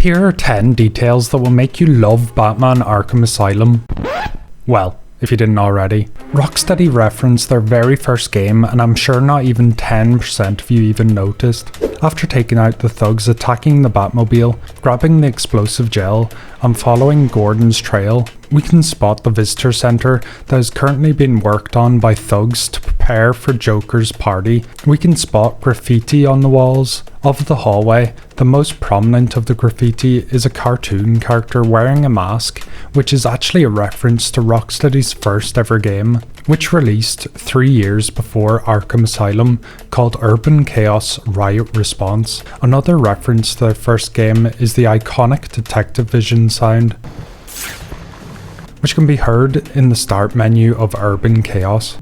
Here are 10 details that will make you love Batman Arkham Asylum. Well, if you didn't already. Rocksteady referenced their very first game, and I'm sure not even 10% of you even noticed. After taking out the thugs attacking the Batmobile, grabbing the explosive gel, and following Gordon's trail, we can spot the visitor center that is currently being worked on by thugs to prepare for Joker's party. We can spot graffiti on the walls of the hallway. The most prominent of the graffiti is a cartoon character wearing a mask, which is actually a reference to Rocksteady's first ever game, which released 3 years before Arkham Asylum, called Urban Chaos Riot Response. Another reference to their first game is the iconic Detective Vision sound, which can be heard in the start menu of Urban Chaos.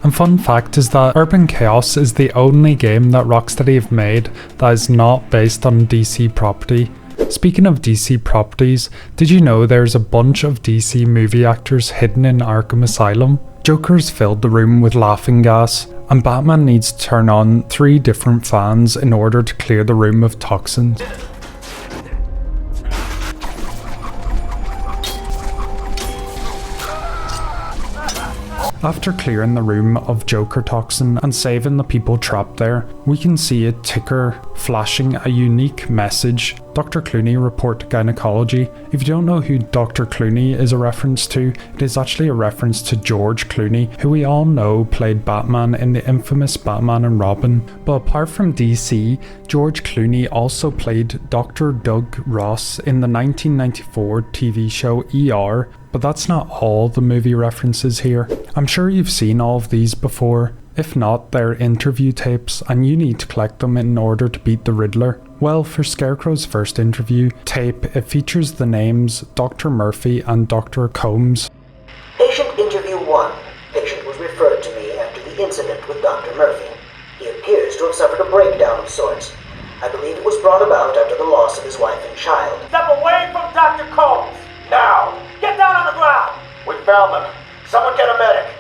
And fun fact is that Urban Chaos is the only game that Rocksteady have made that is not based on DC property. Speaking of DC properties, did you know there's a bunch of DC movie actors hidden in Arkham Asylum? Joker's filled the room with laughing gas, and Batman needs to turn on 3 different fans in order to clear the room of toxins. After clearing the room of Joker toxin and saving the people trapped there, we can see a ticker flashing a unique message. Dr. Clooney, report to gynecology. If you don't know who Dr. Clooney is a reference to, it is actually a reference to George Clooney, who we all know played Batman in the infamous Batman and Robin. But apart from DC, George Clooney also played Dr. Doug Ross in the 1994 TV show ER. But that's not all the movie references here. I'm sure you've seen all of these before. If not, they're interview tapes, and you need to collect them in order to beat the Riddler. Well, for Scarecrow's first interview tape, it features the names Dr. Murphy and Dr. Combs. Patient interview 1. Patient was referred to me after the incident with Dr. Murphy. He appears to have suffered a breakdown of sorts. I believe it was brought about after the loss of his wife and child. Step away from Dr. Combs! Now! Get down on the ground! We found them. Someone get a medic.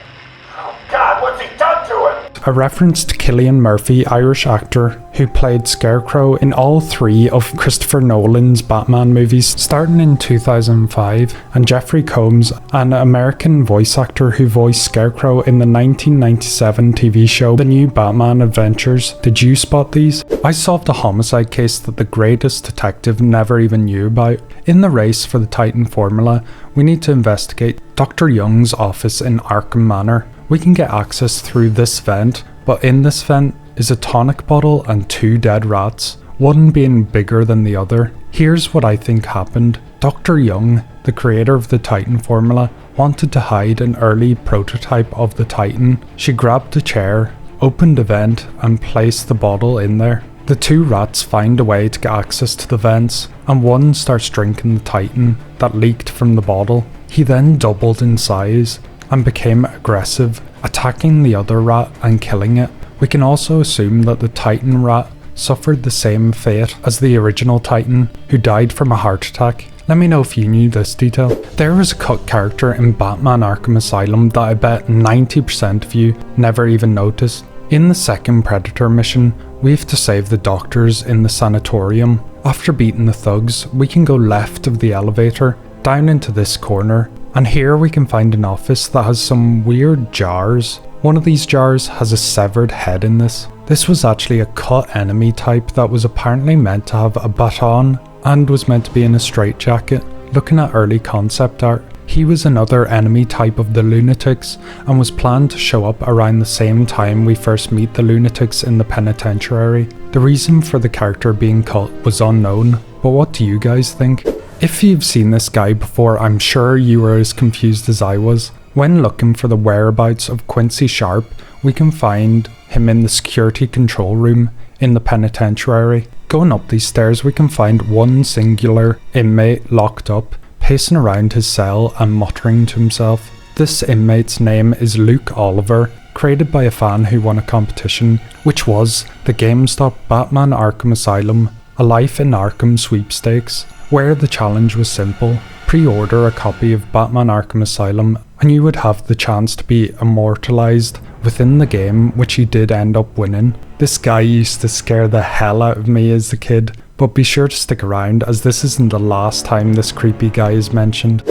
Oh God, what's he done to him? A reference to Cillian Murphy, Irish actor who played Scarecrow in all 3 of Christopher Nolan's Batman movies starting in 2005, and Jeffrey Combs, an American voice actor who voiced Scarecrow in the 1997 TV show The New Batman Adventures. Did you spot these? I solved a homicide case that the greatest detective never even knew about. In the race for the Titan formula, we need to investigate Dr. Young's office in Arkham Manor. We can get access through this vent, but in this vent is a tonic bottle and 2 dead rats, one being bigger than the other. Here's what I think happened. Dr. Young, the creator of the Titan formula, wanted to hide an early prototype of the Titan. She grabbed a chair, opened a vent, and placed the bottle in there. The 2 rats find a way to get access to the vents, and one starts drinking the Titan that leaked from the bottle. He then doubled in size and became aggressive, attacking the other rat and killing it. We can also assume that the Titan rat suffered the same fate as the original Titan, who died from a heart attack. Let me know if you knew this detail. There was a cut character in Batman Arkham Asylum that I bet 90% of you never even noticed. In the second Predator mission, we have to save the doctors in the sanatorium. After beating the thugs, we can go left of the elevator, down into this corner, and here we can find an office that has some weird jars. One of these jars has a severed head in this. This was actually a cut enemy type that was apparently meant to have a baton and was meant to be in a straitjacket. Looking at early concept art, he was another enemy type of the Lunatics and was planned to show up around the same time we first meet the Lunatics in the penitentiary. The reason for the character being cut was unknown, but what do you guys think? If you've seen this guy before, I'm sure you were as confused as I was. When looking for the whereabouts of Quincy Sharp, we can find him in the security control room in the penitentiary. Going up these stairs, we can find one singular inmate locked up, pacing around his cell and muttering to himself. This inmate's name is Luke Oliver, created by a fan who won a competition, which was the GameStop Batman Arkham Asylum, A Life in Arkham sweepstakes, where the challenge was simple. Pre-order a copy of Batman Arkham Asylum and you would have the chance to be immortalized within the game, which he did end up winning. This guy used to scare the hell out of me as a kid, but be sure to stick around as this isn't the last time this creepy guy is mentioned.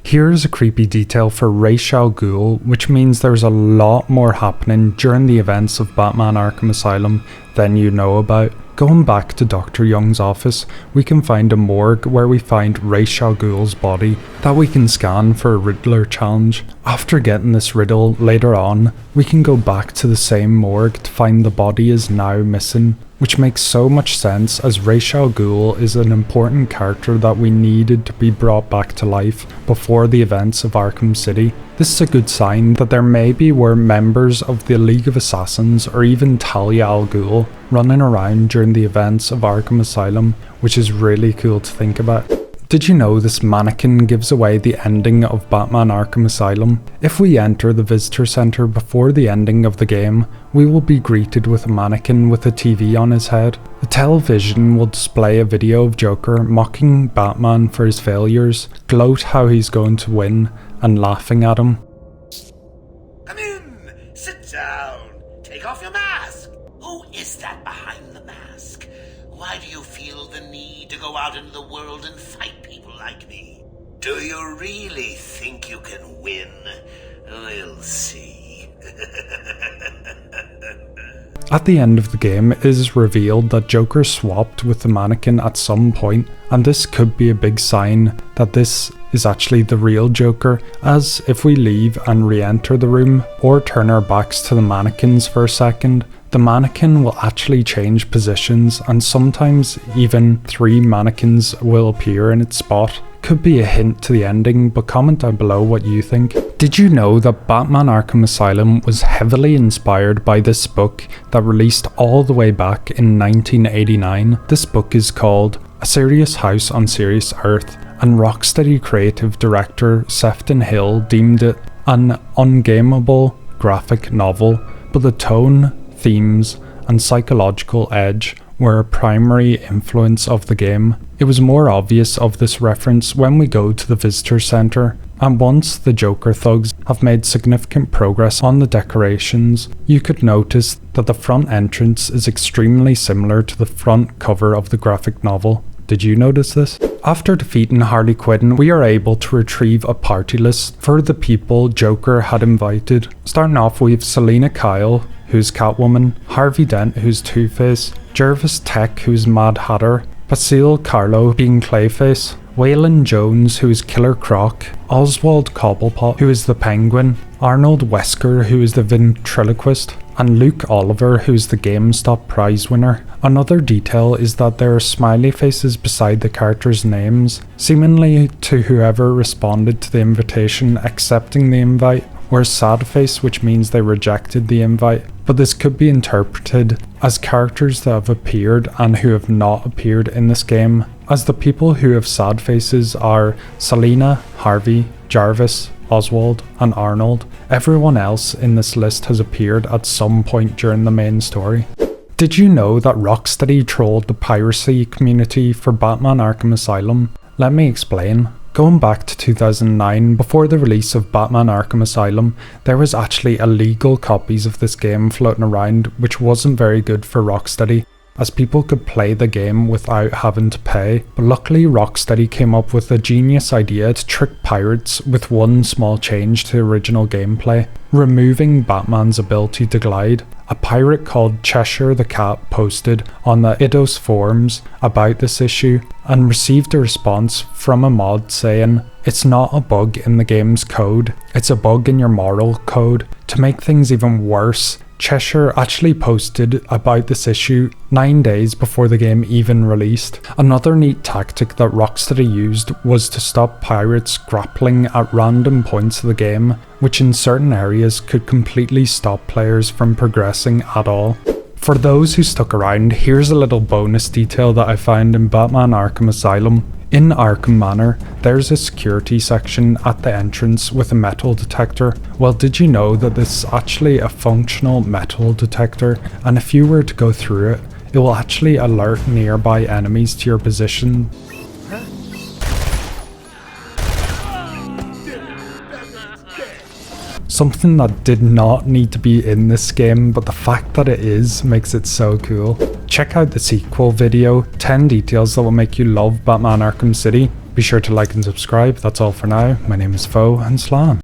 Here's a creepy detail for Ra's al Ghul, which means there's a lot more happening during the events of Batman Arkham Asylum than you know about. Going back to Dr. Young's office, we can find a morgue where we find Ra's al Ghul's body that we can scan for a Riddler challenge. After getting this riddle later on, we can go back to the same morgue to find the body is now missing, which makes so much sense as Ra's al Ghul is an important character that we needed to be brought back to life before the events of Arkham City. This is a good sign that there maybe were members of the League of Assassins or even Talia al Ghul running around during the events of Arkham Asylum, which is really cool to think about. Did you know this mannequin gives away the ending of Batman Arkham Asylum? If we enter the visitor center before the ending of the game, we will be greeted with a mannequin with a TV on his head. The television will display a video of Joker mocking Batman for his failures, gloat how he's going to win, and laughing at him. Come in, sit down, take off your mask. Who is that behind the mask? Why do you feel the need to go out into the world and fight people like me? Do you really think you can win? We'll see. At the end of the game, it is revealed that Joker swapped with the mannequin at some point, and this could be a big sign that this is actually the real Joker, as if we leave and re-enter the room or turn our backs to the mannequins for a second, the mannequin will actually change positions, and sometimes even 3 mannequins will appear in its spot. Could be a hint to the ending, but comment down below what you think. Did you know that Batman Arkham Asylum was heavily inspired by this book that released all the way back in 1989? This book is called A Serious House on Serious Earth, and Rocksteady creative director Sefton Hill deemed it an ungameable graphic novel, but the tone, themes, and psychological edge were a primary influence of the game. It was more obvious of this reference when we go to the visitor center, and once the Joker thugs have made significant progress on the decorations, you could notice that the front entrance is extremely similar to the front cover of the graphic novel. Did you notice this? After defeating Harley Quinn, we are able to retrieve a party list for the people Joker had invited. Starting off, we have Selina Kyle, who's Catwoman, Harvey Dent, who's Two-Face, Jervis Tech, who's Mad Hatter, Basil Carlo being Clayface, Waylon Jones, who is Killer Croc, Oswald Cobblepot, who is the Penguin, Arnold Wesker, who is the Ventriloquist, and Luke Oliver, who is the GameStop prize winner. Another detail is that there are smiley faces beside the characters' names, seemingly to whoever responded to the invitation accepting the invite, or a sad face, which means they rejected the invite, but this could be interpreted as characters that have appeared and who have not appeared in this game, as the people who have sad faces are Selina, Harvey, Jarvis, Oswald, and Arnold. Everyone else in this list has appeared at some point during the main story. Did you know that Rocksteady trolled the piracy community for Batman Arkham Asylum? Let me explain. Going back to 2009, before the release of Batman Arkham Asylum, there was actually illegal copies of this game floating around, which wasn't very good for Rocksteady, as people could play the game without having to pay. But luckily Rocksteady came up with a genius idea to trick pirates with one small change to the original gameplay, removing Batman's ability to glide. A pirate called Cheshire the Cat posted on the Eidos forums about this issue and received a response from a mod saying, "It's not a bug in the game's code, it's a bug in your moral code." To make things even worse, Cheshire actually posted about this issue 9 days before the game even released. Another neat tactic that Rocksteady used was to stop pirates grappling at random points of the game, which in certain areas could completely stop players from progressing at all. For those who stuck around, here's a little bonus detail that I found in Batman Arkham Asylum. In Arkham Manor, there's a security section at the entrance with a metal detector. Well, did you know that this is actually a functional metal detector, and if you were to go through it, it will actually alert nearby enemies to your position. Something that did not need to be in this game, but the fact that it is makes it so cool. Check out the sequel video, 10 details that will make you love Batman Arkham City. Be sure to like and subscribe. That's all for now. My name is Fo and Slan.